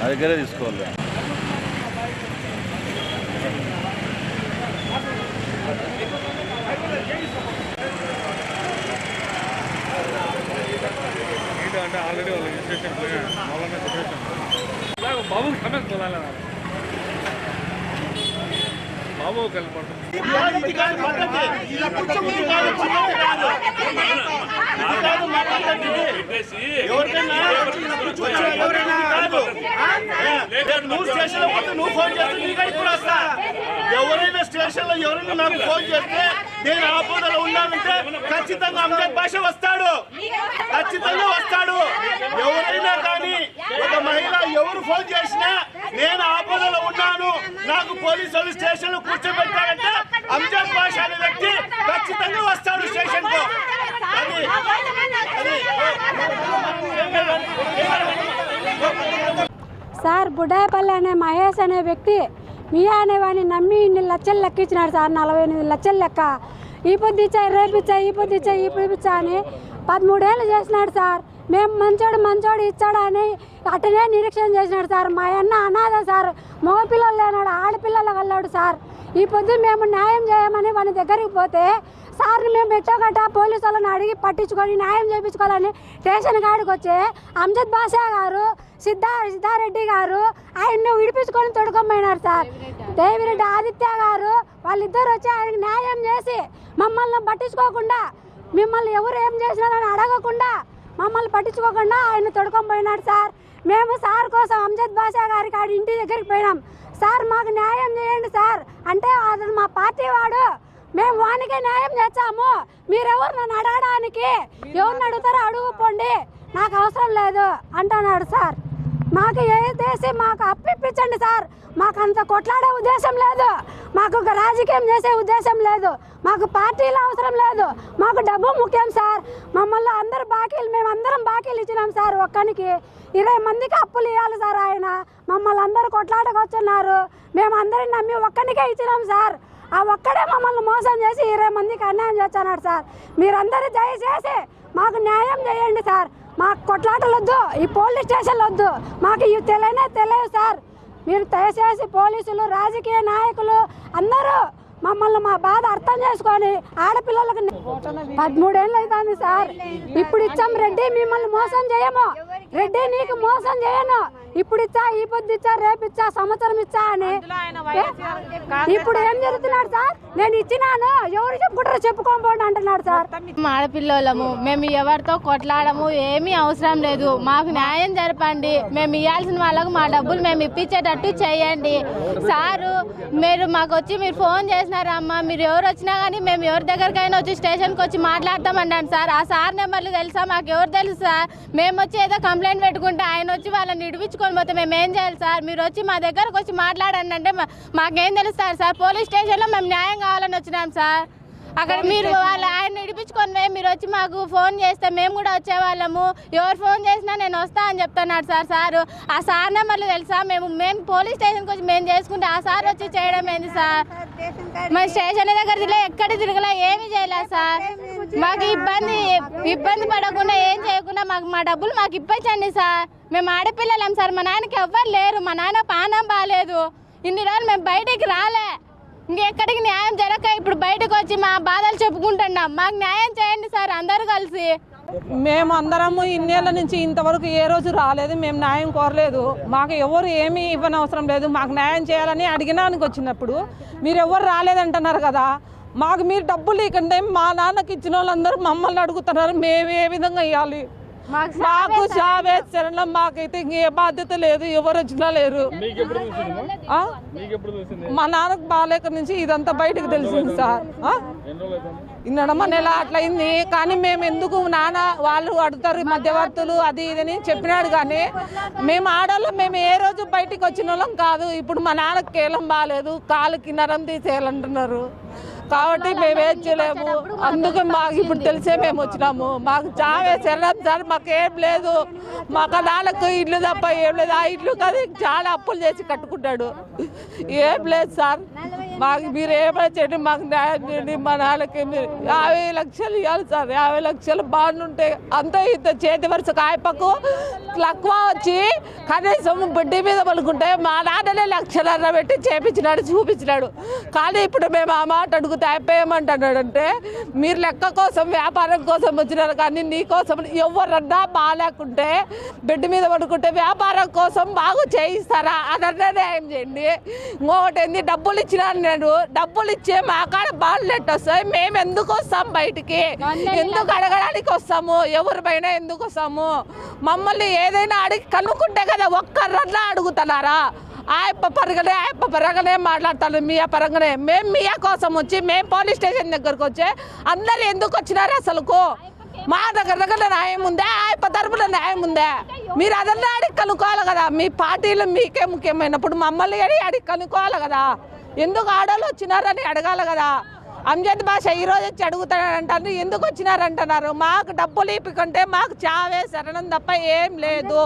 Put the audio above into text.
దగ్గరే తీసుకోవాలి. అంటే ఆల్రెడీ వాళ్ళు రిజిస్ట్రేషన్ బాబు సమస్య బాబు కలిపడుతుంది. ఎవరైనా స్టేషన్ లో ఎవరైనా నాకు ఫోన్ చేస్తే నేను ఆపదలో ఉన్నానంటే ఖచ్చితంగా అంబేద్ భాష వస్తాడు, ఖచ్చితంగా వస్తాడు. ఎవరైనా కానీ ఒక మహిళ ఎవరు ఫోన్ చేసినా నేను ఆపదలో ఉన్నాను, నాకు పోలీసులు స్టేషన్ లో కూర్చోబెట్టారంటే అంబేద్ భాష అనే వ్యక్తి ఖచ్చితంగా వస్తాడు స్టేషన్ కు. సార్ బుడ్డాయపల్లి అనే మహేష్ అనే వ్యక్తి మియా అనేవాడిని నమ్మి ఇన్ని లక్షలు లెక్కించినాడు సార్. 48 లక్షలు లెక్క. ఈ పొద్దు ఇచ్చా, రేపు ఇచ్చా, ఈ పొద్దు ఇచ్చా, ఈ పొద్దు ఇచ్చా అని 13 ఏళ్ళు చేసినాడు సార్. మేము మంచోడు ఇచ్చాడు అని అట్టనే నిరీక్షణ చేసినాడు సార్. మా అన్న అనాథ సార్, మగపిల్లలు లేనాడు, ఆడపిల్లలు కల్లాడు సార్. ఈ పొద్దు మేము న్యాయం చేయమని వాని దగ్గరికి పోతే సార్ని మేము ఎట్టోగట్ట పోలీసు వాళ్ళని అడిగి పట్టించుకొని న్యాయం చేయించుకోవాలని స్టేషన్ కాడికి వచ్చి అంజద్ బాషా గారు, సిద్ధారెడ్డి గారు ఆయన్ని విడిపించుకొని తొడుకోమైనారు సార్. దేవిరెడ్డి ఆదిత్య గారు వాళ్ళిద్దరు వచ్చి ఆయనకి న్యాయం చేసి మమ్మల్ని పట్టించుకోకుండా, మిమ్మల్ని ఎవరు ఏం చేసినారని అడగకుండా మమ్మల్ని పట్టించుకోకుండా ఆయన తొడుకొని సార్. మేము సార్ కోసం అంజద్ బాషా గారికి ఆడి ఇంటి దగ్గరికి పోయినాం. సార్ మాకు న్యాయం చేయండి సార్ అంటే అతను మా పార్టీ వాడు, మేము వానికే న్యాయం చేస్తాము, మీరెవరు నన్ను అడగడానికి, ఎవరిని అడుగుతారో అడుగుపోండి, నాకు అవసరం లేదు అంటున్నాడు సార్. మాకు ఏదేసి మాకు అప్పిప్పించండి సార్. మాకు అంత కొట్లాడే ఉద్దేశం లేదు, మాకు రాజకీయం చేసే ఉద్దేశం లేదు, మాకు పార్టీలు అవసరం లేదు, మాకు డబ్బు ముఖ్యం సార్. మమ్మల్ని అందరు బాకీలు, మేము అందరం బాకీలు ఇచ్చినాం సార్. ఒక్కనికి 20 మందికి అప్పులు ఇవ్వాలి సార్. ఆయన మమ్మల్ని అందరూ కొట్లాడకొచ్చున్నారు, మేము అందరిని నమ్మి ఒక్కనికే ఇచ్చినాం సార్. ఆ ఒక్కడే మమ్మల్ని మోసం చేసి 20 మందికి అన్యాయం చేస్తున్నాడు సార్. మీరందరూ దయచేసి మాకు న్యాయం చేయండి సార్. మాకు కొట్లాటలు వద్దు, ఈ పోలీస్ స్టేషన్లు వద్దు, మాకు ఇవి తెలియదు సార్. మీరు దయచేసి పోలీసులు, రాజకీయ నాయకులు అందరూ మమ్మల్ని మా బాధ అర్థం చేసుకొని ఆడపిల్లలకు 13 ఏళ్ళు అవుతుంది సార్. ఇప్పుడు ఇచ్చాం రెడ్డి, మిమ్మల్ని మోసం చేయము, రెడ్డి నీకు మోసం చేయను, ఇప్పుడు ఇచ్చా, ఈ పొద్దు ఇచ్చా, రేపు ఇచ్చా, సంవత్సరం ఇచ్చా అని. ఇప్పుడు ఏం జరుగుతున్నాడు సార్? నేను ఇచ్చినాను, ఎవరు చెప్పుకుంటారో చెప్పుకోకపోండి అంటున్నాడు సార్. ఆడపిల్లలము, మేము ఎవరితో కొట్లాడము, ఏమీ అవసరం లేదు, మాకు న్యాయం జరపండి, మేము ఇవ్వాల్సిన వాళ్ళకు మా డబ్బులు మేము ఇప్పించేటట్టు చేయండి సారు. మీరు మాకు వచ్చి మీరు ఫోన్ చేసినారా అమ్మ, మీరు ఎవరు వచ్చినా కానీ మేము ఎవరి దగ్గరకైనా వచ్చి స్టేషన్కి వచ్చి మాట్లాడతామన్నాను సార్. ఆ సార్ నెంబర్లు తెలుసా? మాకు ఎవరు తెలుసు సార్? మేము వచ్చి ఏదో కంప్లైంట్ పెట్టుకుంటే ఆయన వచ్చి వాళ్ళని ఇడిపించుకొని పోతే మేము ఏం చేయాలి సార్? మీరు వచ్చి మా దగ్గరకు వచ్చి మాట్లాడండి అంటే మాకేం తెలుస్తారు సార్? పోలీస్ స్టేషన్లో మేము న్యాయం కావాలని వచ్చినాం సార్. అక్కడ మీరు ఆయన ఇడిపించుకొని మీరు వచ్చి మాకు ఫోన్ చేస్తే మేము కూడా వచ్చేవాళ్ళము, ఎవరు ఫోన్ చేసినా నేను వస్తా అని చెప్తున్నాడు సార్. సారు ఆ సార్ నెంబర్లు తెలుసా? మేము పోలీస్ స్టేషన్కి వచ్చి మేము చేసుకుంటే ఆ సార్ వచ్చి చేయడం ఏంది సార్? మా స్టేషన్ దగ్గర తిరగలే, ఎక్కడ తిరగలే, ఏమి చేయలేదు సార్. మాకు ఇబ్బంది పడకుండా ఏం చేయకుండా మా డబ్బులు మాకు ఇప్పించండి సార్. మేము ఆడపిల్లలం సార్, మా నాన్నకి ఎవ్వరు లేరు, మా నాన్న పానం బాగాలేదు, ఇన్ని రోజులు మేము బయటికి రాలే, ఇంకెక్కడికి న్యాయం జరగక ఇప్పుడు బయటకు వచ్చి మా బాధలు చెప్పుకుంటున్నాం. మాకు న్యాయం చేయండి సార్ అందరూ కలిసి. మేము అందరము ఇన్నేళ్ల నుంచి ఇంతవరకు ఏ రోజు రాలేదు, మేము న్యాయం కోరలేదు, మాకు ఎవరు ఏమీ ఇవ్వని అవసరం లేదు, మాకు న్యాయం చేయాలని అడిగినానికి వచ్చినప్పుడు మీరు ఎవరు రాలేదంటున్నారు కదా. మాకు మీరు డబ్బులు ఇవ్వకండి, మా నాన్నకి ఇచ్చిన వాళ్ళందరూ మమ్మల్ని అడుగుతున్నారు, మేము ఏ విధంగా ఇవ్వాలి? మాకు శరణం, మాకైతే ఇంకే బాధ్యత లేదు, ఎవరు వచ్చినా లేరు. మా నాన్నకు బాగాలేక నుంచి ఇదంతా బయటకు తెలిసింది సార్. ఇన్నడమ నెల అట్లయింది, కానీ మేము ఎందుకు నాన్న వాళ్ళు అడుగుతారు మధ్యవర్తులు అది ఇదని చెప్పినాడు, కానీ మేము ఆడవాళ్ళం, మేము ఏ రోజు బయటికి వచ్చిన వాళ్ళం కాదు. ఇప్పుడు మా నాన్నకి కేలం బాగాలేదు, కాలుకి నరం తీసేయాలంటున్నారు, కాబట్టి మేమేం చేయలేము. అందుకే మాకు ఇప్పుడు తెలిసే మేము వచ్చినాము. మాకు చావే శరణం సార్, మాకేం లేదు. మాకు నాలుగు ఇల్లు తప్ప ఏం లేదు. ఆ ఇల్లు కదా చాలా అప్పులు చేసి కట్టుకుంటాడు. ఏం లేదు సార్, మాకు మీరు ఏమైనా చేయండి, మాకు న్యాయం చేయండి. మా నాన్నకి మీరు 50 లక్షలు ఇవ్వాలి సార్. 50 లక్షలు బాగుంటే అంత ఇంత చేతి వరుస కాయపకు తక్కువ వచ్చి కనీసం బడ్డీ మీద పలుకుంటే మా నాన్ననే 1 లక్షన్నర పెట్టి చేపించినాడు, చూపించినాడు. కానీ ఇప్పుడు మేము ఆ మాట అడిగితే అయిపోయామంటున్నాడంటే మీరు లెక్క కోసం వ్యాపారం కోసం వచ్చినారు, కానీ నీ కోసం ఎవరన్నా బాగాలేకుంటే బెడ్ మీద పడుకుంటే వ్యాపారం కోసం బాగు చేయిస్తారా? అదన్నా న్యాయం చేయండి. ఇంకొకటి ఏంది, డబ్బులు ఇచ్చినాను నేను, డబ్బులు ఇచ్చే మా కాడ బాగులెట్ వస్తాయి. మేము ఎందుకు వస్తాం బయటికి? ఎందుకు అడగడానికి వస్తాము? ఎవరి పైన ఎందుకు వస్తాము? మమ్మల్ని ఏదైనా అడిగి కనుక్కుంటే కదా ఒక్కరన్నా అడుగుతున్నారా? ఆయప్ప పరంగానే మాట్లాడతాను, మియా పరంగానే. మేము మియా కోసం వచ్చి మేము పోలీస్ స్టేషన్ దగ్గరకు వచ్చి అందరు ఎందుకు వచ్చినారు? అసలుకు మా దగ్గర న్యాయం ఉందా? ఆయప్ప తరపున న్యాయం ఉందా? మీరు అదన్నా అడిగి కనుక్కోవాలి కదా. మీ పార్టీలు మీకే ముఖ్యమైనప్పుడు మమ్మల్ని అడిగి కనుక్కోవాలి కదా. ఎందుకు ఆడోళ్ళు వచ్చినారని అడగాలి కదా. అంజద్ భాష ఈరోజు వచ్చి అడుగుతాడంటారు, ఎందుకు వచ్చినారంటున్నారు. మాకు డబ్బులు ఇప్పుకుంటే మాకు చావే శరణం తప్ప ఏం లేదు.